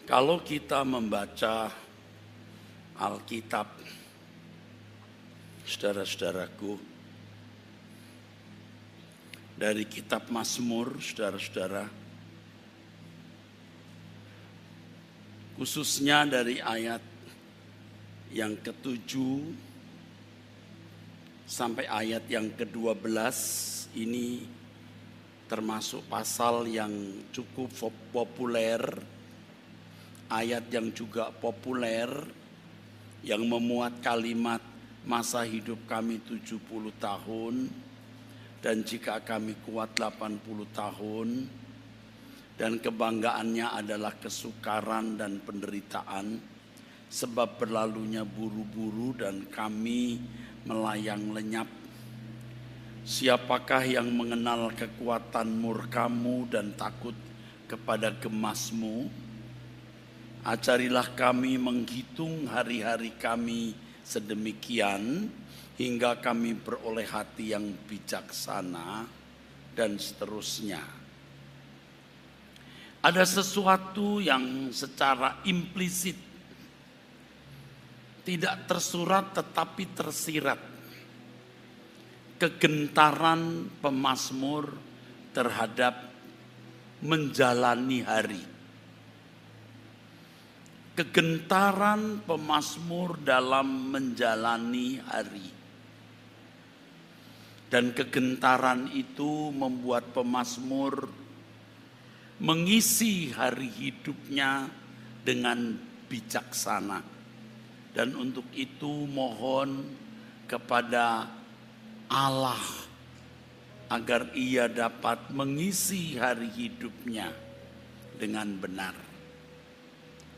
Kalau kita membaca Alkitab, saudara-saudaraku, dari kitab Mazmur, saudara-saudara, khususnya dari ayat yang ke-7 sampai ayat yang ke-12, ini termasuk pasal yang cukup populer, ayat yang juga populer, yang memuat kalimat masa hidup kami 70 tahun, dan jika kami kuat 80 tahun, dan kebanggaannya adalah kesukaran dan penderitaan, sebab berlalunya buru-buru dan kami melayang lenyap. Siapakah yang mengenal kekuatan murkamu dan takut kepada gemasmu? Ajarilah kami menghitung hari-hari kami sedemikian, hingga kami beroleh hati yang bijaksana, dan seterusnya. Ada sesuatu yang secara implisit, tidak tersurat tetapi tersirat, kegentaran pemazmur terhadap menjalani hari. Kegentaran pemazmur dalam menjalani hari. Dan kegentaran itu membuat pemazmur mengisi hari hidupnya dengan bijaksana. Dan untuk itu mohon kepada Allah agar ia dapat mengisi hari hidupnya dengan benar.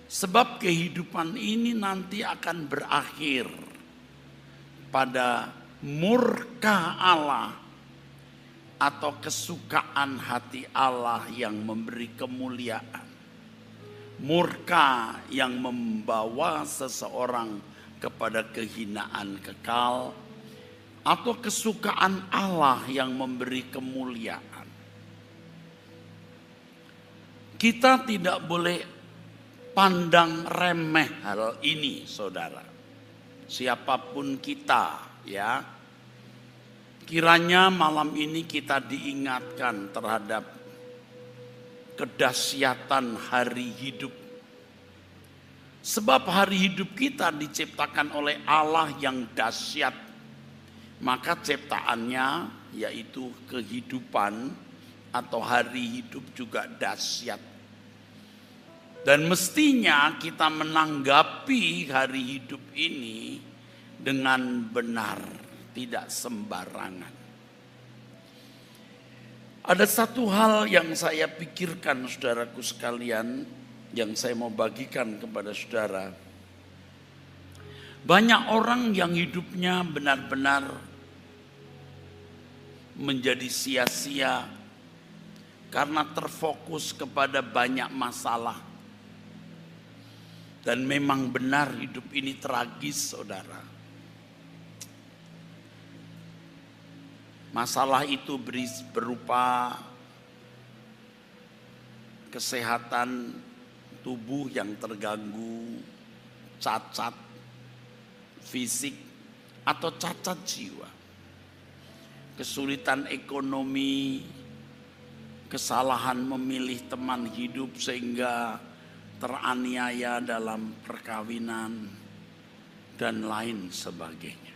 Sebab kehidupan ini nanti akan berakhir pada murka Allah atau kesukaan hati Allah yang memberi kemuliaan. Murka yang membawa seseorang kepada kehinaan kekal, atau kesukaan Allah yang memberi kemuliaan. Kita tidak boleh pandang remeh hal ini, saudara. Siapapun kita, ya. Kiranya malam ini kita diingatkan terhadap kedahsyatan hari hidup. Sebab hari hidup kita diciptakan oleh Allah yang dahsyat. Maka ciptaannya yaitu kehidupan atau hari hidup juga dahsyat. Dan mestinya kita menanggapi hari hidup ini dengan benar, tidak sembarangan. Ada satu hal yang saya pikirkan, saudaraku sekalian, yang saya mau bagikan kepada saudara. Banyak orang yang hidupnya benar-benar menjadi sia-sia karena terfokus kepada banyak masalah. Dan memang benar hidup ini tragis, saudara. Masalah itu berupa kesehatan tubuh yang terganggu, cacat fisik atau cacat jiwa. Kesulitan ekonomi, kesalahan memilih teman hidup sehingga teraniaya dalam perkawinan, dan lain sebagainya.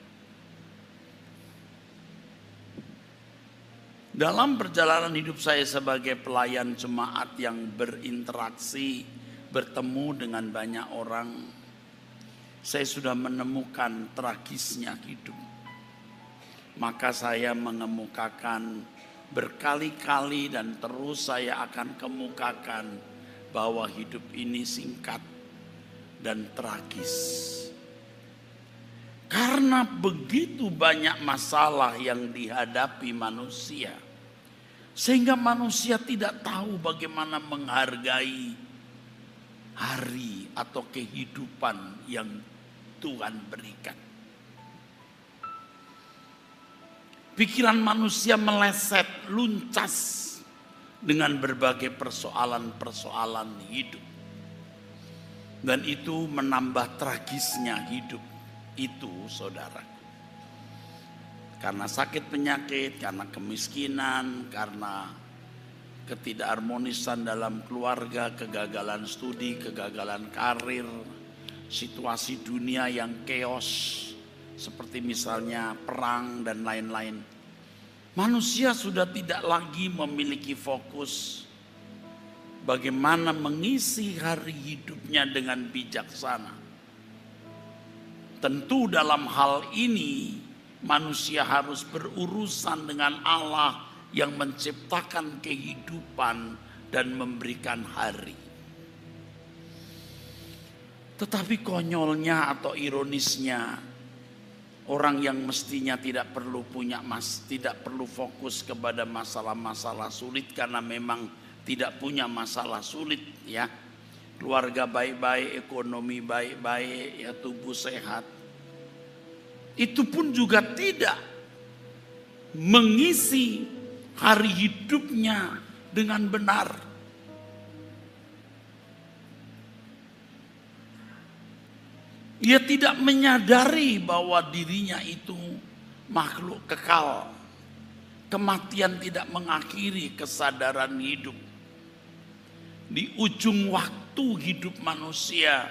Dalam perjalanan hidup saya sebagai pelayan jemaat yang berinteraksi, bertemu dengan banyak orang, saya sudah menemukan tragisnya hidup. Maka saya mengemukakan berkali-kali dan terus saya akan kemukakan bahwa hidup ini singkat dan tragis. Karena begitu banyak masalah yang dihadapi manusia, sehingga manusia tidak tahu bagaimana menghargai hari atau kehidupan yang Tuhan berikan. Pikiran manusia meleset, luncas dengan berbagai persoalan-persoalan hidup. Dan itu menambah tragisnya hidup itu, saudara. Karena sakit penyakit, karena kemiskinan, karena ketidakharmonisan dalam keluarga, kegagalan studi, kegagalan karir, situasi dunia yang chaos, seperti misalnya perang dan lain-lain. Manusia sudah tidak lagi memiliki fokus bagaimana mengisi hari hidupnya dengan bijaksana. Tentu dalam hal ini manusia harus berurusan dengan Allah yang menciptakan kehidupan dan memberikan hari. Tetapi konyolnya atau ironisnya, orang yang mestinya tidak perlu fokus kepada masalah-masalah sulit karena memang tidak punya masalah sulit, ya. Keluarga baik-baik, ekonomi baik-baik, ya, tubuh sehat. Itu pun juga tidak mengisi hari hidupnya dengan benar. Ia tidak menyadari bahwa dirinya itu makhluk kekal. Kematian tidak mengakhiri kesadaran hidup. Di ujung waktu hidup manusia,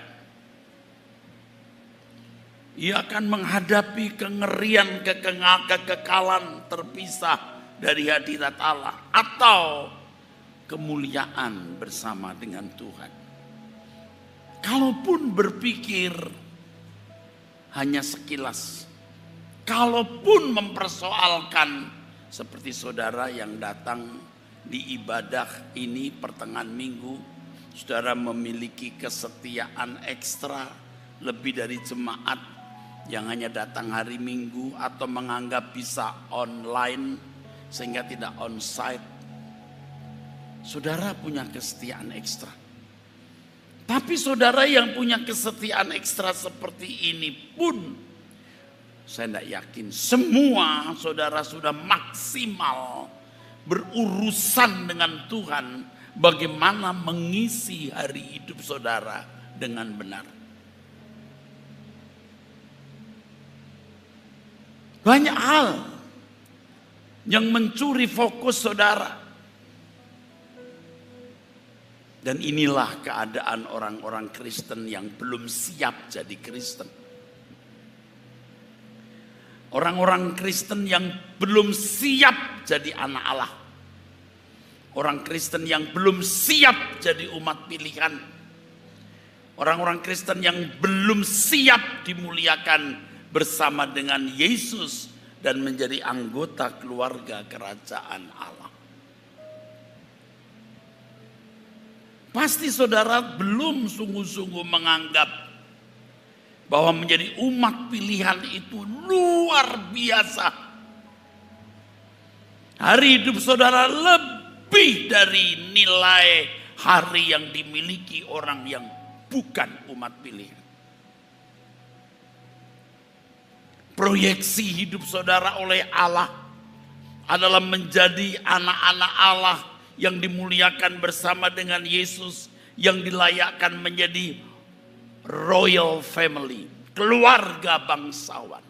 ia akan menghadapi kengerian, kekekalan terpisah dari hadirat Allah atau kemuliaan bersama dengan Tuhan. Kalaupun berpikir hanya sekilas, kalaupun mempersoalkan, seperti saudara yang datang di ibadah ini pertengahan minggu, saudara memiliki kesetiaan ekstra lebih dari jemaat yang hanya datang hari Minggu atau menganggap bisa online sehingga tidak onsite. Saudara punya kesetiaan ekstra. Tapi saudara yang punya kesetiaan ekstra seperti ini pun, saya tidak yakin semua saudara sudah maksimal berurusan dengan Tuhan, bagaimana mengisi hari hidup saudara dengan benar. Banyak hal yang mencuri fokus saudara. Dan inilah keadaan orang-orang Kristen yang belum siap jadi Kristen. Orang-orang Kristen yang belum siap jadi anak Allah. Orang Kristen yang belum siap jadi umat pilihan. Orang-orang Kristen yang belum siap dimuliakan bersama dengan Yesus dan menjadi anggota keluarga kerajaan Allah. Pasti saudara belum sungguh-sungguh menganggap bahwa menjadi umat pilihan itu luar biasa. Hari hidup saudara lebih dari nilai hari yang dimiliki orang yang bukan umat pilihan. Proyeksi hidup saudara oleh Allah adalah menjadi anak-anak Allah yang dimuliakan bersama dengan Yesus, yang dilayakkan menjadi royal family, keluarga bangsawan.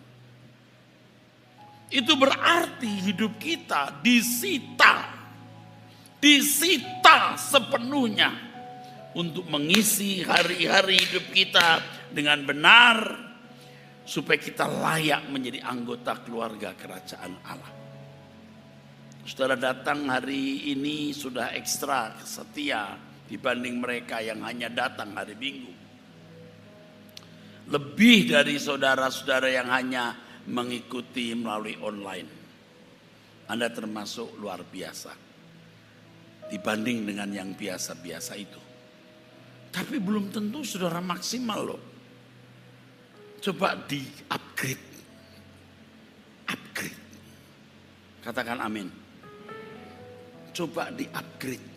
Itu berarti hidup kita disita sepenuhnya untuk mengisi hari-hari hidup kita dengan benar, supaya kita layak menjadi anggota keluarga kerajaan Allah. Saudara datang hari ini sudah ekstra setia dibanding mereka yang hanya datang hari Minggu. Lebih dari saudara-saudara yang hanya mengikuti melalui online. Anda termasuk luar biasa dibanding dengan yang biasa-biasa itu. Tapi belum tentu saudara maksimal loh. Coba di-upgrade. Upgrade. Katakan amin. Coba di-upgrade.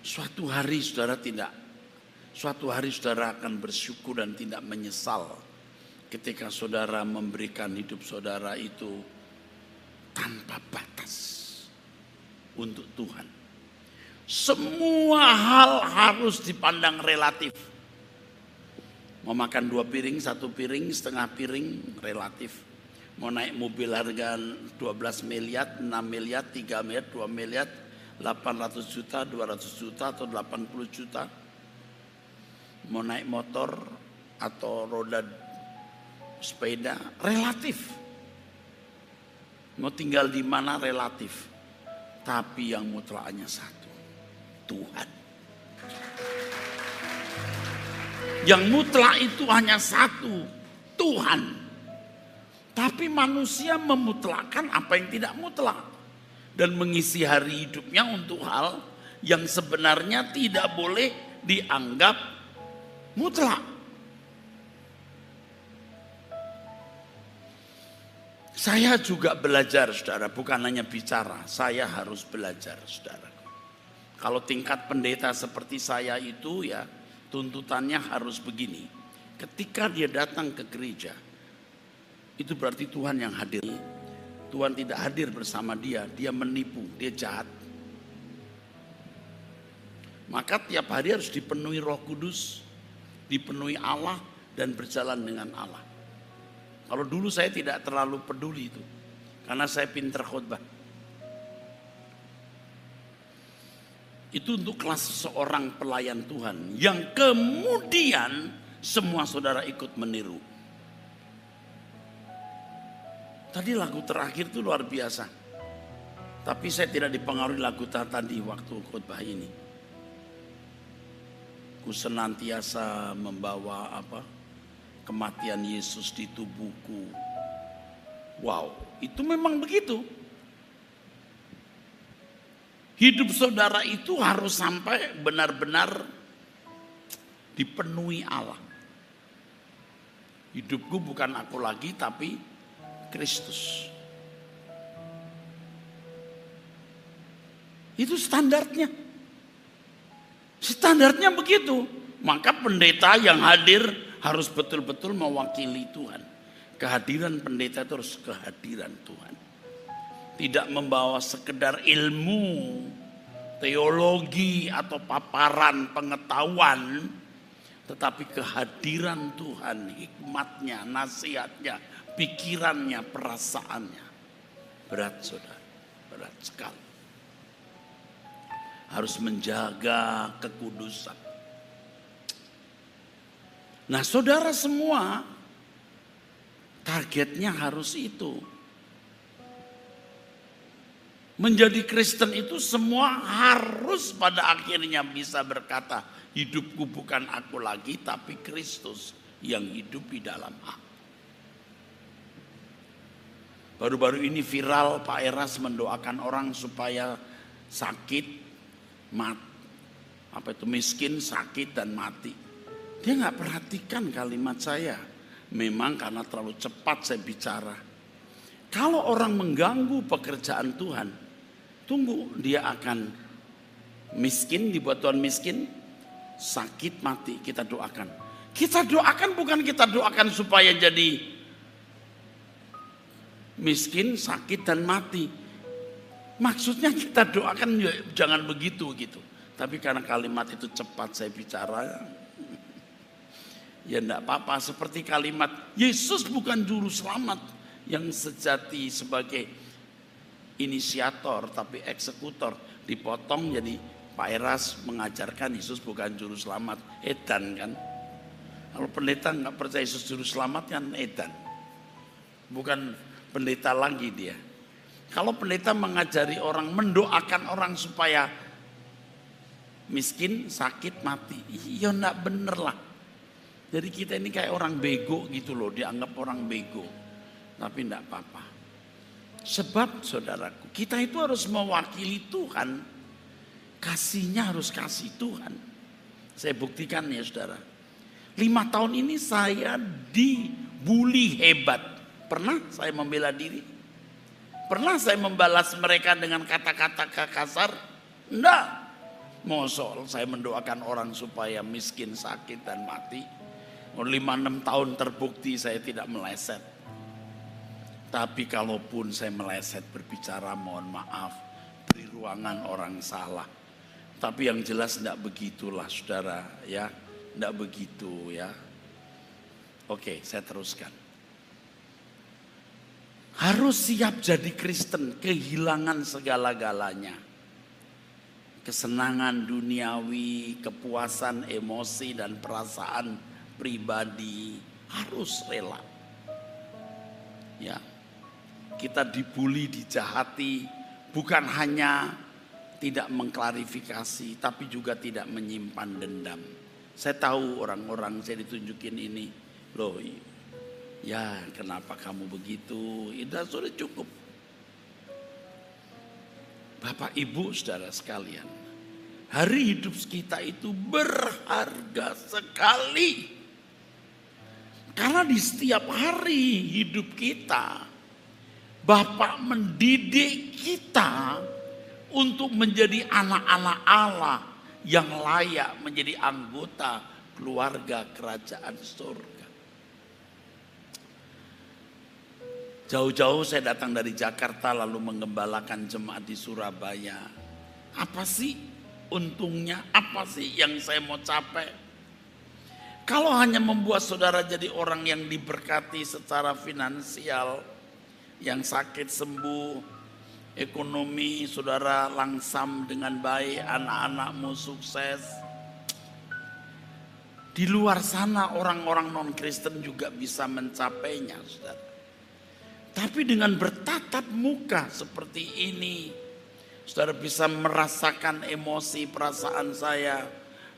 Suatu hari saudara akan bersyukur dan tidak menyesal ketika saudara memberikan hidup saudara itu tanpa batas untuk Tuhan. Semua hal harus dipandang relatif. Mau makan 2 piring, 1 piring, setengah piring, relatif. Mau naik mobil harga 12 miliar, 6 miliar, 3 miliar, 2 miliar, 800 juta, 200 juta atau 80 juta. Mau naik motor atau roda sepeda, relatif. Mau tinggal di mana, relatif. Tapi yang mutlak hanya satu, Tuhan. Yang mutlak itu hanya satu, Tuhan. Tapi manusia memutlakkan apa yang tidak mutlak. Dan mengisi hari hidupnya untuk hal yang sebenarnya tidak boleh dianggap mutlak. Saya juga belajar, saudara, bukan hanya bicara. Saya harus belajar, saudara. Kalau tingkat pendeta seperti saya itu ya, tuntutannya harus begini. Ketika dia datang ke gereja, itu berarti Tuhan yang hadir. Tuhan tidak hadir bersama dia, dia menipu, dia jahat. Maka tiap hari harus dipenuhi Roh Kudus, dipenuhi Allah dan berjalan dengan Allah. Kalau dulu saya tidak terlalu peduli itu, karena saya pintar khotbah. Itu untuk kelas seorang pelayan Tuhan, yang kemudian semua saudara ikut meniru. Tadi lagu terakhir itu luar biasa. Tapi saya tidak dipengaruhi lagu tadi waktu khotbah ini. Ku senantiasa membawa kematian Yesus di tubuhku. Wow, itu memang begitu. Hidup saudara itu harus sampai benar-benar dipenuhi Allah. Hidupku bukan aku lagi, tapi Kristus. Itu standarnya. Standarnya begitu. Maka pendeta yang hadir harus betul-betul mewakili Tuhan. Kehadiran pendeta itu harus kehadiran Tuhan. Tidak membawa sekedar ilmu, teologi atau paparan pengetahuan, tetapi kehadiran Tuhan, hikmatnya, nasihatnya, pikirannya, perasaannya. Berat, saudara, berat sekali. Harus menjaga kekudusan. Nah, saudara semua, targetnya harus itu. Menjadi Kristen itu semua harus pada akhirnya bisa berkata, hidupku bukan aku lagi, tapi Kristus yang hidup di dalam aku. Baru-baru ini viral, Pak Eras mendoakan orang supaya sakit, miskin, sakit dan mati. Dia nggak perhatikan kalimat saya. Memang karena terlalu cepat saya bicara. Kalau orang mengganggu pekerjaan Tuhan, tunggu, dia akan miskin, dibuat Tuhan miskin, sakit, mati. Kita doakan. Kita doakan bukan kita doakan supaya jadi miskin, sakit dan mati. Maksudnya kita doakan jangan begitu gitu. Tapi karena kalimat itu cepat saya bicara, ya enggak apa-apa. Seperti kalimat Yesus bukan juru selamat yang sejati sebagai inisiator tapi eksekutor. Dipotong jadi Pak Eras mengajarkan Yesus bukan juru selamat. Edan kan. Kalau pendeta enggak percaya Yesus juru selamat kan edan. Bukan pendeta lagi dia. Kalau pendeta mengajari orang, mendoakan orang supaya miskin, sakit, mati, ya enggak bener lah. Jadi kita ini kayak orang bego gitu loh, dianggap orang bego. Tapi enggak apa-apa. Sebab saudaraku, kita itu harus mewakili Tuhan. Kasihnya harus kasih Tuhan. Saya buktikan ya saudara. 5 tahun ini saya dibully hebat. Pernah saya membela diri? Pernah saya membalas mereka dengan kata-kata kasar? Enggak. Mosok saya mendoakan orang supaya miskin, sakit dan mati. 5-6 tahun terbukti saya tidak meleset. Tapi kalaupun saya meleset berbicara, mohon maaf, beri ruangan orang salah. Tapi yang jelas tidak begitulah saudara ya, tidak begitu ya. Oke, saya teruskan. Harus siap jadi Kristen, kehilangan segala-galanya. Kesenangan duniawi, kepuasan emosi dan perasaan pribadi harus rela. Ya. Kita dibully, dijahati, bukan hanya tidak mengklarifikasi, tapi juga tidak menyimpan dendam. Saya tahu orang-orang saya ditunjukin ini, loh ya kenapa kamu begitu, itu sudah cukup. Bapak Ibu saudara sekalian, hari hidup kita itu berharga sekali. Karena di setiap hari hidup kita, Bapak mendidik kita untuk menjadi anak-anak Allah yang layak menjadi anggota keluarga kerajaan surga. Jauh-jauh saya datang dari Jakarta lalu mengembalakan jemaat di Surabaya. Apa sih untungnya? Apa sih yang saya mau capai? Kalau hanya membuat saudara jadi orang yang diberkati secara finansial, yang sakit sembuh, ekonomi saudara langsam dengan baik, anak-anakmu sukses. Di luar sana orang-orang non-Kristen juga bisa mencapainya saudara. Tapi dengan bertatap muka seperti ini, saudara bisa merasakan emosi perasaan saya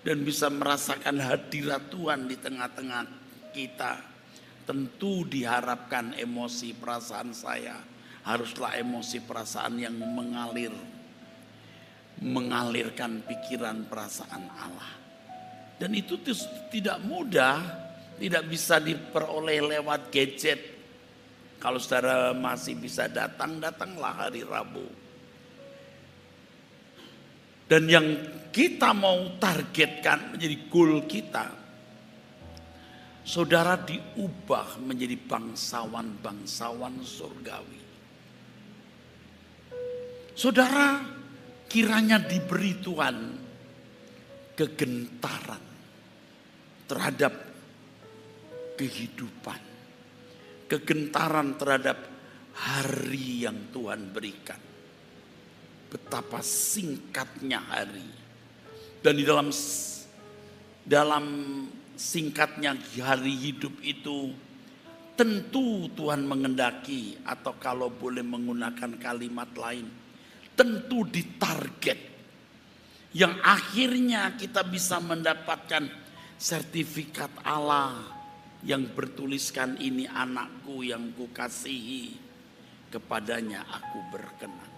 dan bisa merasakan hadirat Tuhan di tengah-tengah kita. Tentu diharapkan emosi perasaan saya haruslah emosi perasaan yang mengalirkan pikiran perasaan Allah. Dan itu tidak mudah, tidak bisa diperoleh lewat gadget. Kalau saudara masih bisa datanglah hari Rabu. Dan yang kita mau targetkan menjadi goal kita, saudara diubah menjadi bangsawan-bangsawan surgawi. Saudara kiranya diberi Tuhan kegentaran terhadap kehidupan. Kegentaran terhadap hari yang Tuhan berikan. Betapa singkatnya hari. Dan di dalam singkatnya hari hidup itu, tentu Tuhan mengendaki, atau kalau boleh menggunakan kalimat lain, tentu ditarget. Yang akhirnya kita bisa mendapatkan sertifikat Allah yang bertuliskan ini anakku yang kukasihi, kepadanya aku berkenan.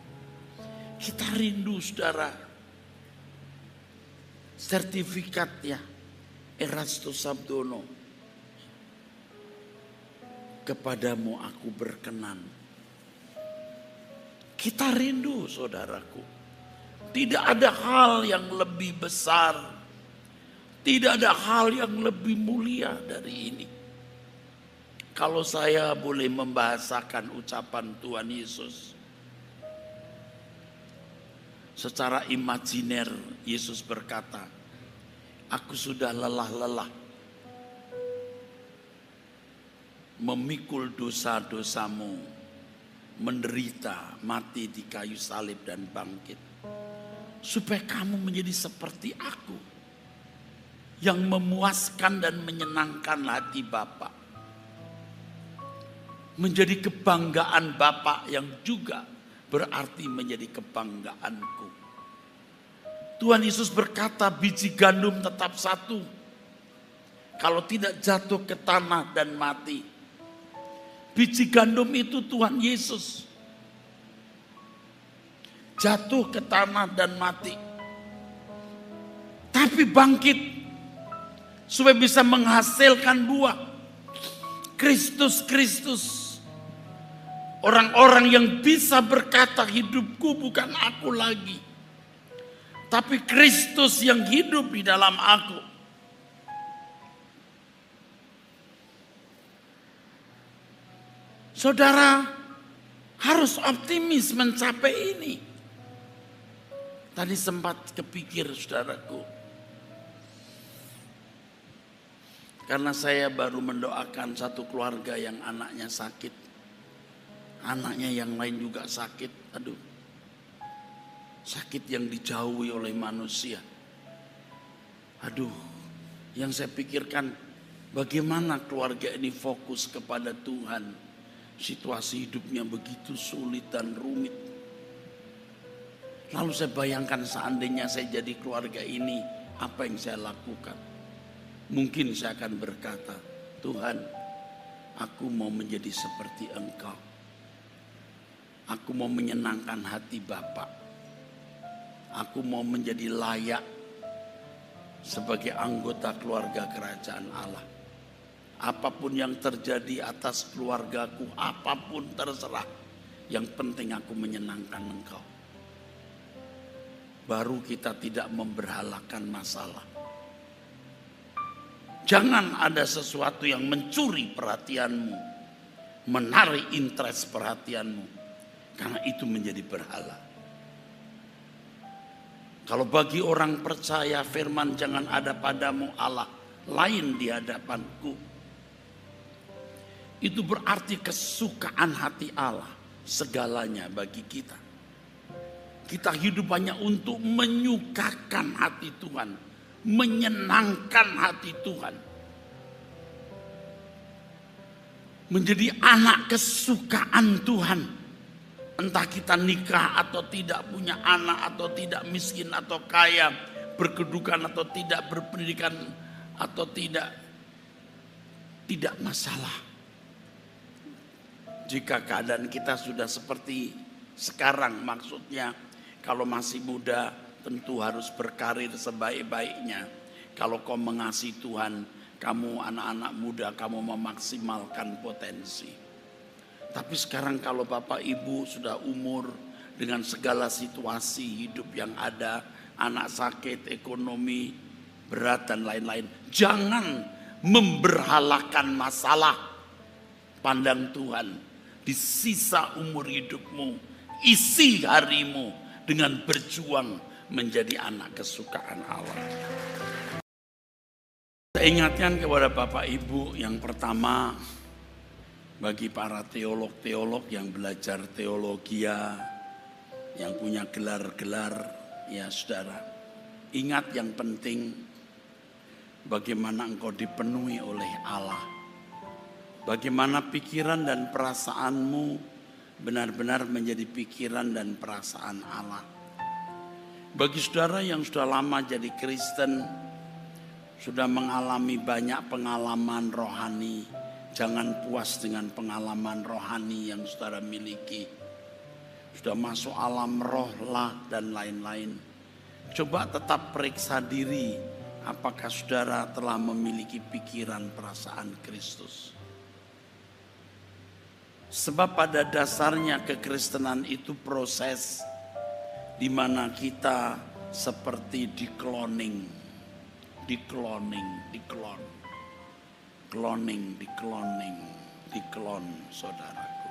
Kita rindu saudara sertifikatnya Erastus Sabdono, kepadamu aku berkenan. Kita rindu saudaraku. Tidak ada hal yang lebih besar, tidak ada hal yang lebih mulia dari ini. Kalau saya boleh membahasakan ucapan Tuhan Yesus, secara imajiner Yesus berkata, aku sudah lelah-lelah memikul dosa-dosamu, menderita, mati di kayu salib dan bangkit, supaya kamu menjadi seperti aku, yang memuaskan dan menyenangkan hati Bapa. Menjadi kebanggaan Bapa yang juga berarti menjadi kebanggaanku. Tuhan Yesus berkata, biji gandum tetap satu. Kalau tidak jatuh ke tanah dan mati. Biji gandum itu Tuhan Yesus. Jatuh ke tanah dan mati. Tapi bangkit. Supaya bisa menghasilkan buah. Kristus. Orang-orang yang bisa berkata hidupku bukan aku lagi. Tapi Kristus yang hidup di dalam aku. Saudara harus optimis mencapai ini. Tadi sempat kepikir saudaraku. Karena saya baru mendoakan satu keluarga yang anaknya sakit. Anaknya yang lain juga sakit. Aduh. Sakit yang dijauhi oleh manusia. Aduh. Yang saya pikirkan bagaimana keluarga ini fokus kepada Tuhan. Situasi hidupnya begitu sulit dan rumit. Lalu saya bayangkan seandainya saya jadi keluarga ini, apa yang saya lakukan? Mungkin saya akan berkata, Tuhan, aku mau menjadi seperti Engkau. Aku mau menyenangkan hati Bapa. Aku mau menjadi layak sebagai anggota keluarga kerajaan Allah. Apapun yang terjadi atas keluargaku, apapun terserah. Yang penting aku menyenangkan Engkau. Baru kita tidak memberhalakan masalah. Jangan ada sesuatu yang mencuri perhatianmu, menarik interest perhatianmu, karena itu menjadi berhala. Kalau bagi orang percaya firman jangan ada padamu Allah lain di hadapanku, itu berarti kesukaan hati Allah segalanya bagi kita. Kita hidup hanya untuk menyukakan hati Tuhan, menyenangkan hati Tuhan. Menjadi anak kesukaan Tuhan. Entah kita nikah atau tidak, punya anak atau tidak, miskin atau kaya, berkedudukan atau tidak, berpendidikan atau tidak masalah. Jika keadaan kita sudah seperti sekarang, maksudnya kalau masih muda tentu harus berkarir sebaik-baiknya. Kalau kau mengasihi Tuhan, kamu anak-anak muda, kamu memaksimalkan potensi. Tapi sekarang kalau Bapak Ibu sudah umur dengan segala situasi hidup yang ada, anak sakit, ekonomi berat dan lain-lain, jangan memberhalakan masalah. Pandang Tuhan, di sisa umur hidupmu, isi harimu dengan berjuang menjadi anak kesukaan Allah. Saya ingatkan kepada Bapak Ibu, yang pertama, bagi para teolog-teolog yang belajar teologi, yang punya gelar-gelar, ya saudara, ingat yang penting bagaimana engkau dipenuhi oleh Allah. Bagaimana pikiran dan perasaanmu benar-benar menjadi pikiran dan perasaan Allah. Bagi saudara yang sudah lama jadi Kristen, sudah mengalami banyak pengalaman rohani, jangan puas dengan pengalaman rohani yang saudara miliki. Sudah masuk alam roh lah dan lain-lain. Coba tetap periksa diri, apakah saudara telah memiliki pikiran perasaan Kristus. Sebab pada dasarnya kekristenan itu proses di mana kita seperti diklon, saudaraku.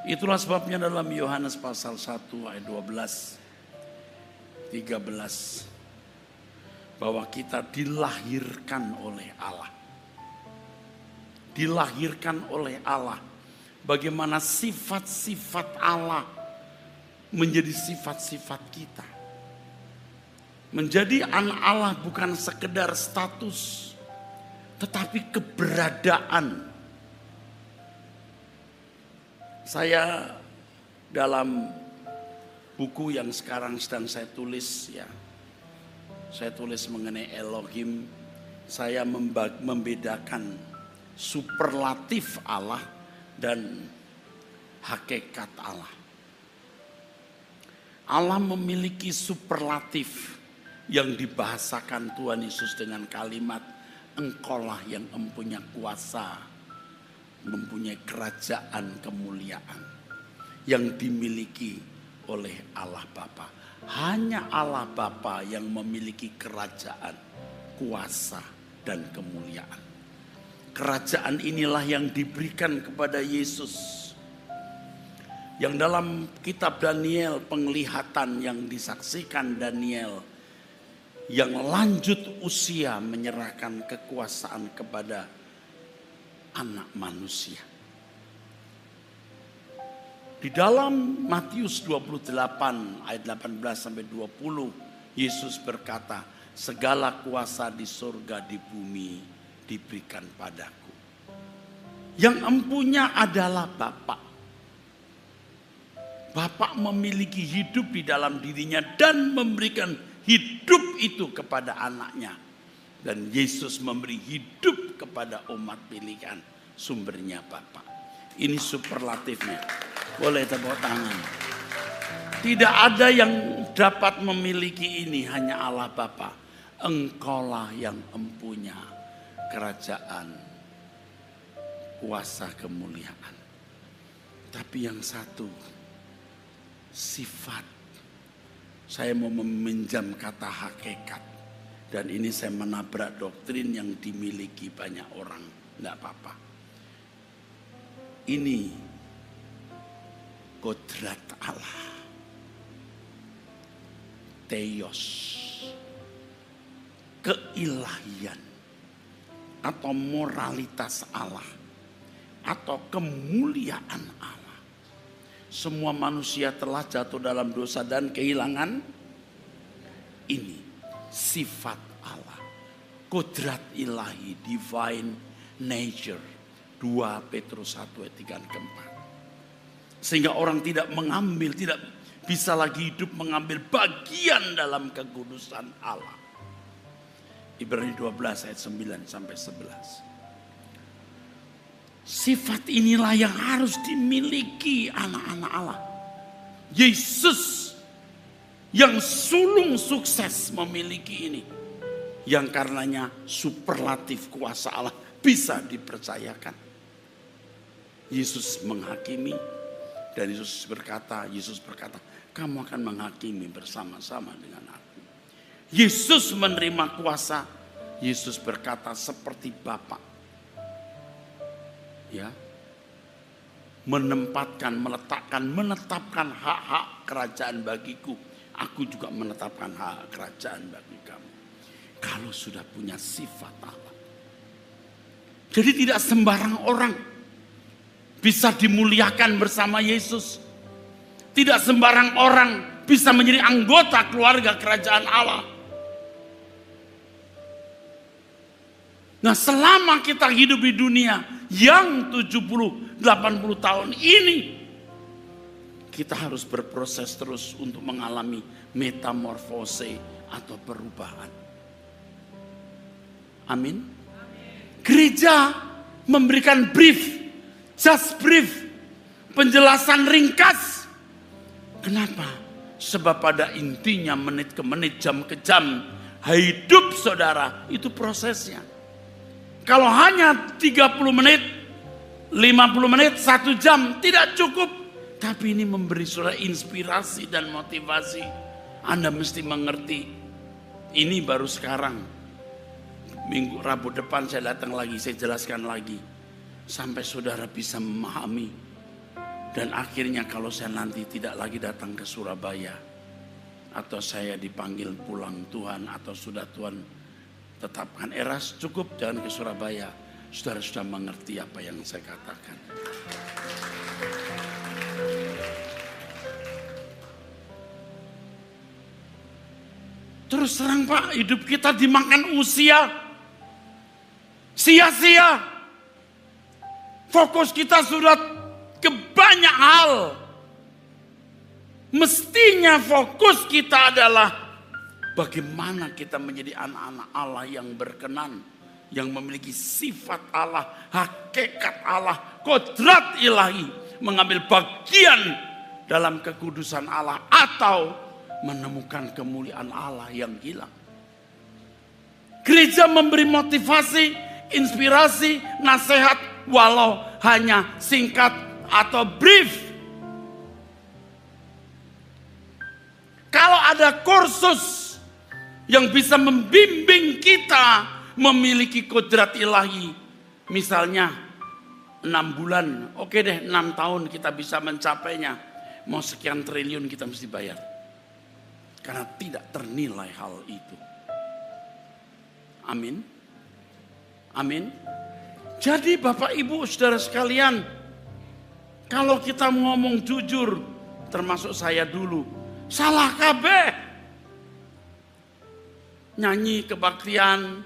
Itulah sebabnya dalam Yohanes pasal 1 ayat 12, 13 bahwa kita dilahirkan oleh Allah. Dilahirkan oleh Allah. Bagaimana sifat-sifat Allah menjadi sifat-sifat kita. Menjadi anak Allah bukan sekedar status, tetapi keberadaan. Saya dalam buku yang sekarang sedang saya tulis, ya, saya tulis mengenai Elohim. Saya membedakan superlatif Allah dan hakikat Allah. Allah memiliki superlatif yang dibahasakan Tuhan Yesus dengan kalimat, Engkaulah yang mempunyai kuasa, mempunyai kerajaan kemuliaan yang dimiliki oleh Allah Bapa. Hanya Allah Bapa yang memiliki kerajaan, kuasa dan kemuliaan. Kerajaan inilah yang diberikan kepada Yesus. Yang dalam kitab Daniel, penglihatan yang disaksikan Daniel, yang lanjut usia menyerahkan kekuasaan kepada anak manusia. Di dalam Matius 28 ayat 18 sampai 20, Yesus berkata, segala kuasa di surga di bumi diberikan padaku. Yang empunya adalah Bapa. Bapa memiliki hidup di dalam dirinya dan memberikan hidup itu kepada anaknya. Dan Yesus memberi hidup kepada umat pilihan. Sumbernya Bapa. Ini superlatifnya. Boleh tepuk tangan. Tidak ada yang dapat memiliki ini, hanya Allah Bapa. Engkaulah yang empunya kerajaan, kuasa, kemuliaan. Tapi yang satu, sifat. Saya mau meminjam kata hakikat. Dan ini saya menabrak doktrin yang dimiliki banyak orang. Tidak apa-apa. Ini kodrat Allah. Theos. Keilahian. Atau moralitas Allah. Atau kemuliaan Allah. Semua manusia telah jatuh dalam dosa dan kehilangan ini. Sifat Allah. Kodrat ilahi. Divine nature. 2 Petrus 1 ayat 3 dan 4. Sehingga orang tidak mengambil, tidak bisa lagi hidup mengambil bagian dalam kekudusan Allah. Ibrani 12 ayat 9 sampai 11. Sifat inilah yang harus dimiliki anak-anak Allah. Yesus yang sulung sukses memiliki ini. Yang karenanya superlatif kuasa Allah bisa dipercayakan. Yesus menghakimi dan Yesus berkata, kamu akan menghakimi bersama-sama dengan aku. Yesus menerima kuasa. Yesus berkata seperti Bapa. Ya, menetapkan hak-hak kerajaan bagiku. Aku juga menetapkan hak kerajaan bagi kamu. Kalau sudah punya sifat Allah. Jadi tidak sembarang orang bisa dimuliakan bersama Yesus. Tidak sembarang orang bisa menjadi anggota keluarga kerajaan Allah. Nah, selama kita hidup di dunia yang 70-80 tahun ini, kita harus berproses terus untuk mengalami metamorfose atau perubahan. Amin. Gereja memberikan brief, just brief, penjelasan ringkas. Kenapa? Sebab pada intinya menit ke menit, jam ke jam, hidup saudara itu prosesnya. Kalau hanya 30 menit, 50 menit, 1 jam tidak cukup. Tapi ini memberi saudara inspirasi dan motivasi. Anda mesti mengerti. Ini baru sekarang. Rabu depan saya datang lagi, saya jelaskan lagi. Sampai saudara bisa memahami. Dan akhirnya kalau saya nanti tidak lagi datang ke Surabaya. Atau saya dipanggil pulang Tuhan, atau sudah Tuhan tetapkan eras, cukup jangan ke Surabaya. Saudara sudah mengerti apa yang saya katakan. Terus terang Pak, hidup kita dimakan usia. Sia-sia. Fokus kita sudah ke banyak hal. Mestinya fokus kita adalah bagaimana kita menjadi anak-anak Allah yang berkenan. Yang memiliki sifat Allah, hakikat Allah, kodrat ilahi. Mengambil bagian dalam kekudusan Allah. Atau menemukan kemuliaan Allah yang hilang. Gereja memberi motivasi, inspirasi, nasihat. Walau hanya singkat atau brief. Kalau ada kursus yang bisa membimbing kita memiliki kodrat ilahi, Misalnya 6 bulan, oke deh 6 tahun kita bisa mencapainya. Mau sekian triliun kita mesti bayar. Karena tidak ternilai hal itu. Amin. Amin. Jadi Bapak Ibu Saudara sekalian, kalau kita ngomong jujur, termasuk saya dulu, salah kabeh. Nyanyi kebaktian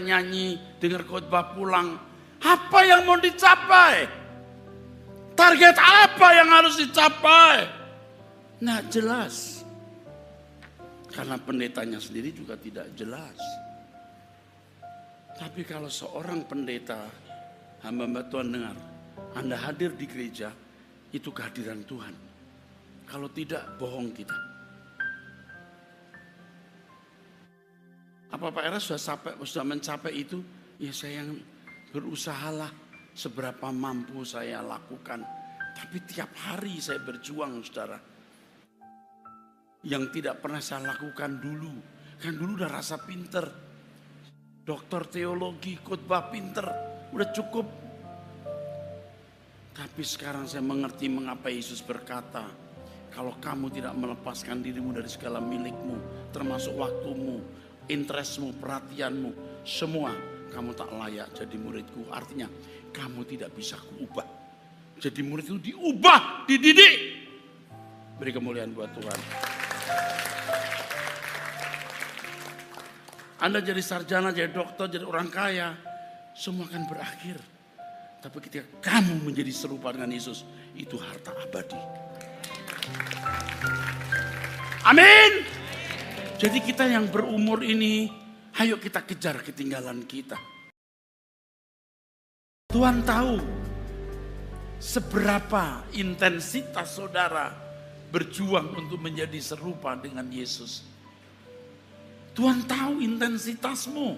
nyanyi, dengar khotbah pulang. Apa yang mau dicapai? Target apa yang harus dicapai? Nggak jelas. Karena pendetanya sendiri juga tidak jelas. Tapi kalau seorang pendeta, hamba Tuhan dengar, Anda hadir di gereja, itu kehadiran Tuhan. Kalau tidak, bohong kita. Apa Pak Era sudah mencapai itu? Ya saya yang berusahalah seberapa mampu saya lakukan. Tapi tiap hari saya berjuang, saudara. Yang tidak pernah saya lakukan dulu. Kan dulu udah rasa pinter. Doktor teologi, khotbah pinter. Udah cukup. Tapi sekarang saya mengerti mengapa Yesus berkata, kalau kamu tidak melepaskan dirimu dari segala milikmu, termasuk waktumu, interestmu, perhatianmu, semua, kamu tak layak jadi muridku. Artinya kamu tidak bisa kuubah. Jadi murid itu diubah, dididik. Beri kemuliaan buat Tuhan. Anda jadi sarjana, jadi dokter, jadi orang kaya, semua akan berakhir. Tapi ketika kamu menjadi serupa dengan Yesus, itu harta abadi. Amin. Jadi kita yang berumur ini, ayo kita kejar ketinggalan kita. Tuhan tahu seberapa intensitas saudara berjuang untuk menjadi serupa dengan Yesus. Tuhan tahu intensitasmu.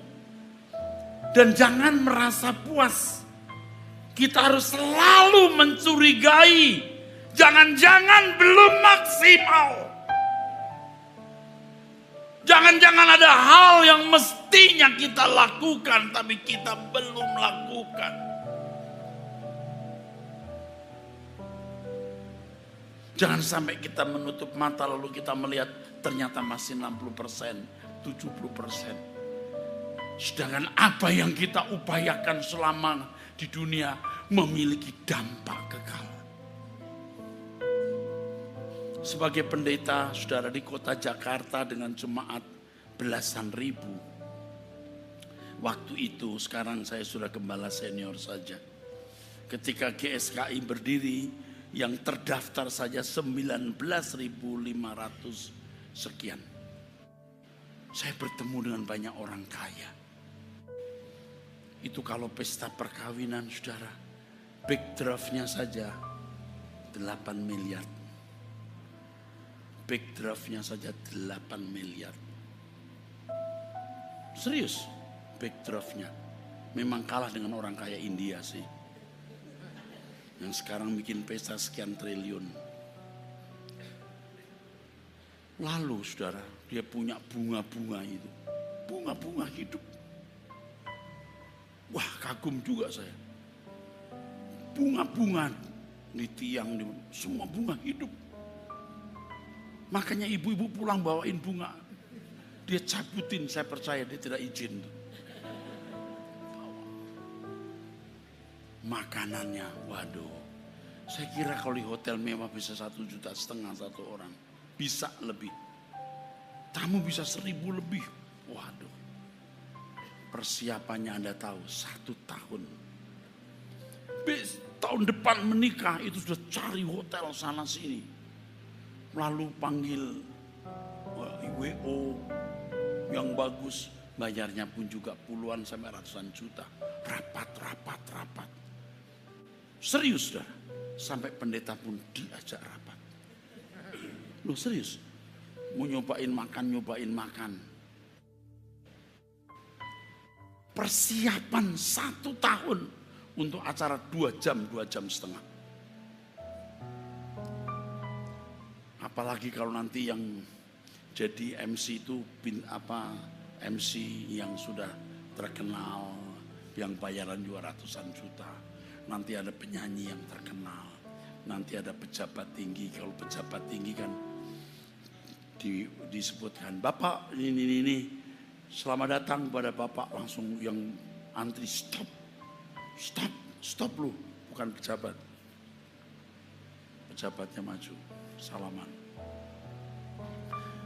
Dan jangan merasa puas. Kita harus selalu mencurigai. Jangan-jangan belum maksimal. Jangan-jangan ada hal yang mestinya kita lakukan, tapi kita belum lakukan. Jangan sampai kita menutup mata lalu kita melihat ternyata masih 60%, 70%. Sedangkan apa yang kita upayakan selama di dunia memiliki dampak kekal. Sebagai pendeta, saudara, di kota Jakarta dengan jemaat belasan ribu. Waktu itu, sekarang saya sudah gembala senior saja. Ketika GSKI berdiri, yang terdaftar saja 19.500 sekian. Saya bertemu dengan banyak orang kaya. Itu kalau pesta perkawinan, saudara, backdraftnya saja 8 miliar. Backdraftnya saja 8 miliar. Serius, backdraftnya. Memang kalah dengan orang kaya India sih. Yang sekarang bikin pesta sekian triliun. Lalu saudara, dia punya bunga-bunga itu. Bunga-bunga hidup. Wah, kagum juga saya. Bunga-bunga di tiang, semua bunga hidup. Makanya ibu-ibu pulang bawain bunga. Dia cabutin, saya percaya dia tidak izin. Makanannya, waduh. Saya kira kalau di hotel mewah bisa 1,5 juta satu orang. Bisa lebih. Tamu bisa 1.000 lebih. Waduh. Persiapannya Anda tahu 1 tahun. Tahun depan menikah itu sudah cari hotel sana sini. Lalu panggil WO yang bagus. Bayarnya pun juga puluhan sampai ratusan juta. Rapat. Serius saudara. Sampai pendeta pun diajak rapat. Loh serius. Mau nyobain makan. Persiapan 1 tahun untuk acara 2 jam setengah. Apalagi kalau nanti yang jadi MC itu MC yang sudah terkenal, yang bayaran 200-an juta. Nanti ada penyanyi yang terkenal. Nanti ada pejabat tinggi. Kalau pejabat tinggi kan disebutkan, Bapak ini. Selamat datang kepada Bapak. Langsung yang antri stop lu. Bukan pejabat. Pejabatnya maju. Salaman.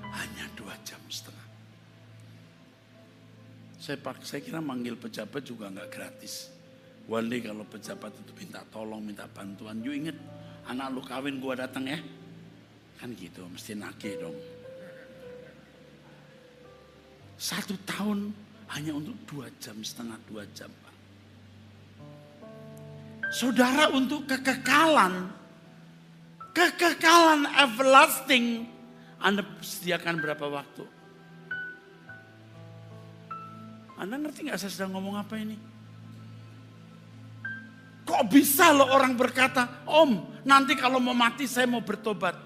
Hanya 2,5 jam. Saya kira manggil pejabat juga nggak gratis. One day kalau pejabat itu minta tolong, minta bantuan, you inget anak lu kawin gua datang ya, kan gitu, mesti nagih dong. 1 tahun hanya untuk 2,5 jam, Pak. Saudara, untuk kekekalan everlasting, Anda sediakan berapa waktu? Anda ngerti gak saya sedang ngomong apa ini? Kok bisa loh orang berkata, Om, nanti kalau mau mati saya mau bertobat.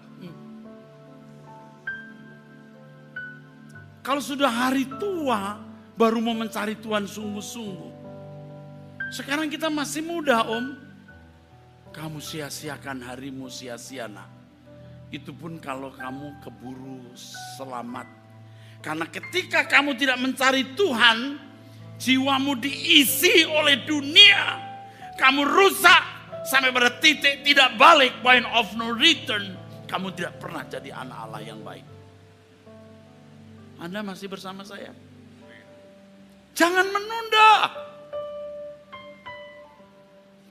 Kalau sudah hari tua, baru mau mencari Tuhan sungguh-sungguh. Sekarang kita masih muda, Om. Kamu sia-siakan harimu sia-sia, nak. Itu pun kalau kamu keburu selamat. Karena ketika kamu tidak mencari Tuhan, jiwamu diisi oleh dunia. Kamu rusak sampai pada titik tidak balik, point of no return. Kamu tidak pernah jadi anak Allah yang baik. Anda masih bersama saya? Jangan menunda.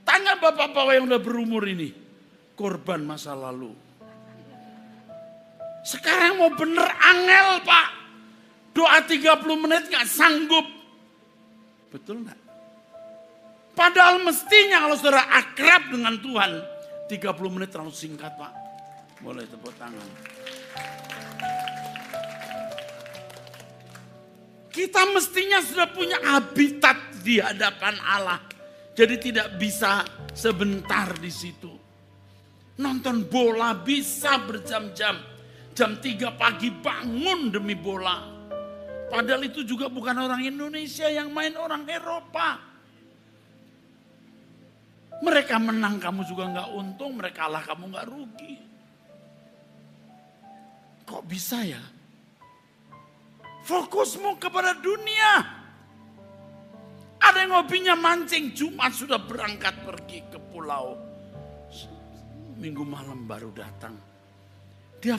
Tanya bapak-bapak yang udah berumur ini. Korban masa lalu. Sekarang mau bener angel, Pak. Doa 30 menit gak sanggup. Betul gak? Padahal mestinya kalau saudara akrab dengan Tuhan, 30 menit terlalu singkat, Pak. Boleh tepuk tangan. Kita mestinya sudah punya habitat di hadapan Allah. Jadi tidak bisa sebentar di situ. Nonton bola bisa berjam-jam. Jam 3 pagi bangun demi bola. Padahal itu juga bukan orang Indonesia yang main, orang Eropa. Mereka menang, kamu juga gak untung. Mereka kalah, kamu gak rugi. Kok bisa ya? Fokusmu kepada dunia. Ada yang hobinya mancing, Jumat sudah berangkat pergi ke pulau. Minggu malam baru datang. Dia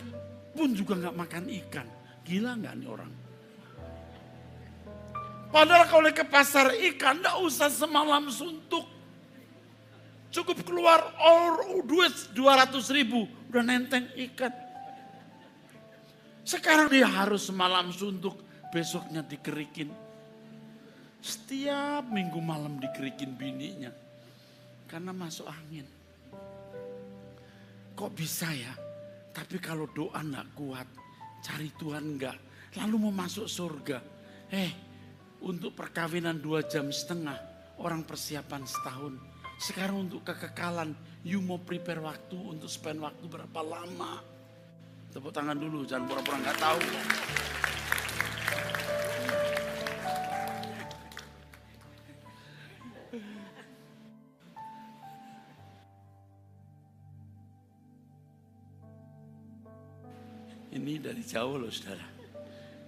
pun juga gak makan ikan. Gila gak nih orang? Padahal kalau ke pasar ikan, gak usah semalam suntuk. Cukup keluar duit 200.000, udah nenteng ikan. Sekarang dia harus semalam suntuk, besoknya dikerikin. Setiap minggu malam dikerikin bininya. Karena masuk angin. Kok bisa ya? Tapi kalau doa gak kuat, cari Tuhan gak, lalu mau masuk surga. Untuk perkawinan 2,5 jam, orang persiapan setahun. Sekarang untuk kekekalan, you mau prepare waktu untuk spend waktu berapa lama? Tepuk tangan dulu, jangan pura-pura gak tahu. Ini dari jauh loh saudara.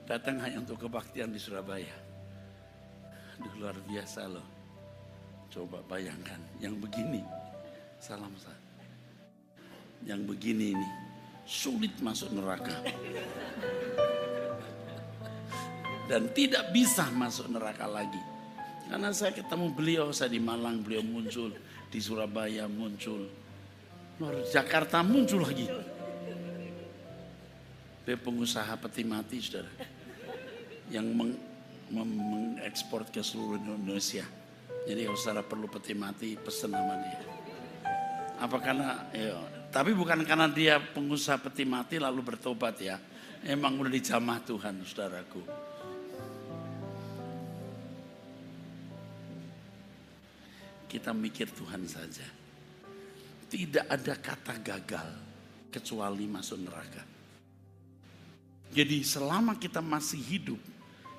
Datang hanya untuk kebaktian di Surabaya. Aduh, luar biasa loh. Coba bayangkan yang begini. Salam saya. Yang begini ini sulit masuk neraka. Dan tidak bisa masuk neraka lagi. Karena saya ketemu beliau, saya di Malang, beliau muncul. Di Surabaya muncul. Luar Jakarta muncul lagi. Dia pengusaha peti mati, saudara. Yang mengekspor ke seluruh Indonesia. Jadi kalau saudara perlu peti mati, pesen sama dia. Apa karena, tapi bukan karena dia pengusaha peti mati lalu bertobat ya. Emang udah dijamah Tuhan, saudaraku. Kita mikir Tuhan saja. Tidak ada kata gagal kecuali masuk neraka. Jadi selama kita masih hidup,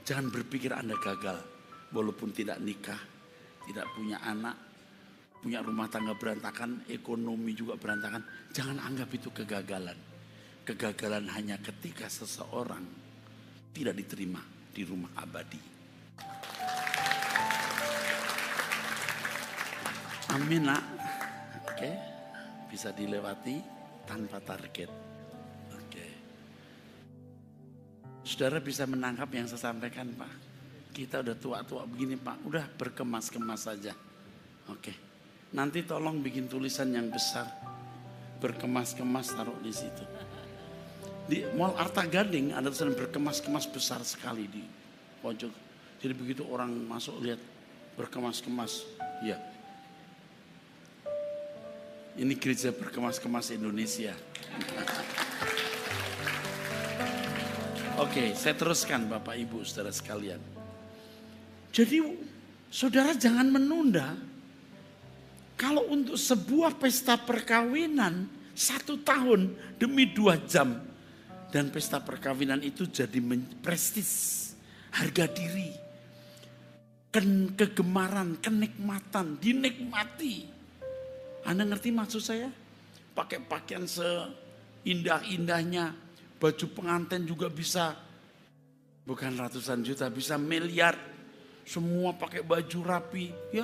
jangan berpikir Anda gagal. Walaupun tidak nikah, tidak punya anak, punya rumah tangga berantakan, ekonomi juga berantakan. Jangan anggap itu kegagalan. Kegagalan hanya ketika seseorang tidak diterima di rumah abadi. Amin, nak. Oke, bisa dilewati tanpa target. Oke. Saudara bisa menangkap yang saya sampaikan, Pak? Kita udah tua-tua begini, Pak. Udah berkemas-kemas saja. Oke. Nanti tolong bikin tulisan yang besar. Berkemas-kemas taruh di situ. Di Mall Arta Gading ada tulisan berkemas-kemas besar sekali di pojok. Jadi begitu orang masuk lihat berkemas-kemas. Ya. Ini gereja berkemas-kemas Indonesia. Oke, saya teruskan Bapak Ibu saudara sekalian. Jadi saudara jangan menunda. Kalau untuk sebuah pesta perkawinan 1 tahun demi 2 jam. Dan pesta perkawinan itu jadi prestis, harga diri, kegemaran, kenikmatan, dinikmati. Anda ngerti maksud saya? Pakai pakaian seindah-indahnya, baju pengantin juga bisa, bukan ratusan juta, bisa miliar. Semua pakai baju rapi, ya.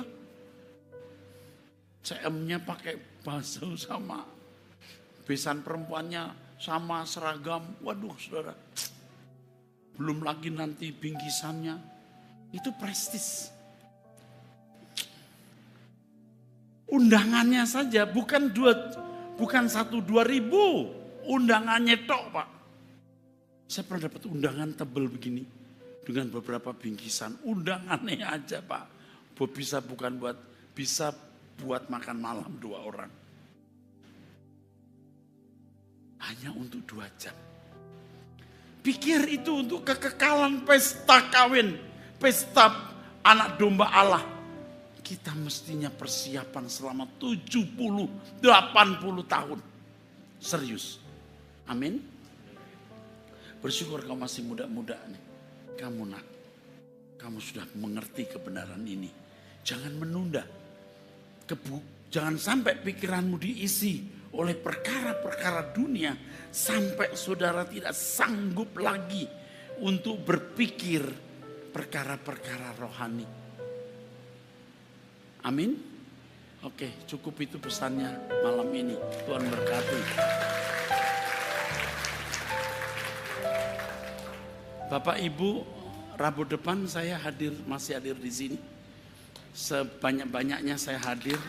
CM-nya pakai baju sama, besan perempuannya sama seragam. Waduh saudara, belum lagi nanti bingkisannya, itu prestis. Undangannya saja bukan 1-2 ribu, undangannya tok Pak. Saya pernah dapat undangan tebel begini dengan beberapa bingkisan. Undangannya aja Pak, bisa buat makan malam 2 orang. Hanya untuk 2 jam. Pikir itu untuk kekekalan pesta kawin, pesta anak domba Allah. Kita mestinya persiapan selama 70-80 tahun. Serius. Amin. Bersyukur kau masih muda-muda nih. Kamu sudah mengerti kebenaran ini. Jangan menunda. Jangan sampai pikiranmu diisi oleh perkara-perkara dunia sampai saudara tidak sanggup lagi untuk berpikir perkara-perkara rohani. Amin. Oke, cukup itu pesannya malam ini. Tuhan berkati. Bapak Ibu, Rabu depan saya masih hadir di sini. Sebanyak-banyaknya saya hadir.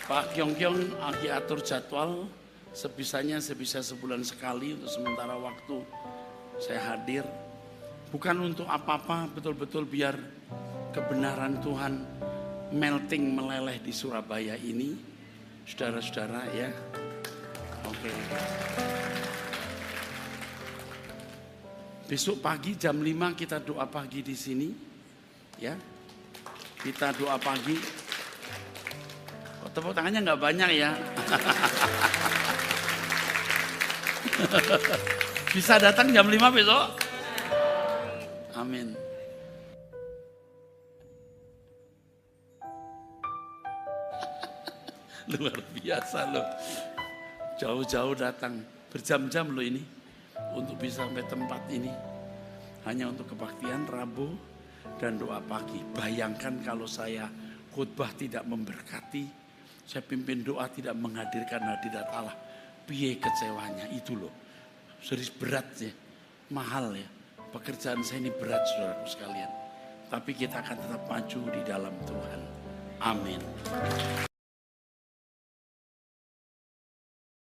Pak Kyong lagi atur jadwal, sebisa sebulan sekali untuk sementara waktu saya hadir. Bukan untuk apa-apa, betul-betul biar kebenaran Tuhan meleleh di Surabaya ini. Saudara-saudara ya. Oke. Besok pagi jam 5 kita doa pagi di sini. Ya. Kita doa pagi. Tepuk tangannya nggak banyak ya. Bisa datang jam 5 besok? Amin. Luar biasa loh. Jauh-jauh datang. Berjam-jam loh ini. Untuk bisa sampai tempat ini. Hanya untuk kebaktian Rabu dan doa pagi. Bayangkan kalau saya khotbah tidak memberkati. Saya pimpin doa tidak menghadirkan hadirat Allah. Piye kecewanya itu loh. Serius berat ya. Mahal ya. Pekerjaan saya ini berat saudaraku sekalian. Tapi kita akan tetap maju di dalam Tuhan. Amin.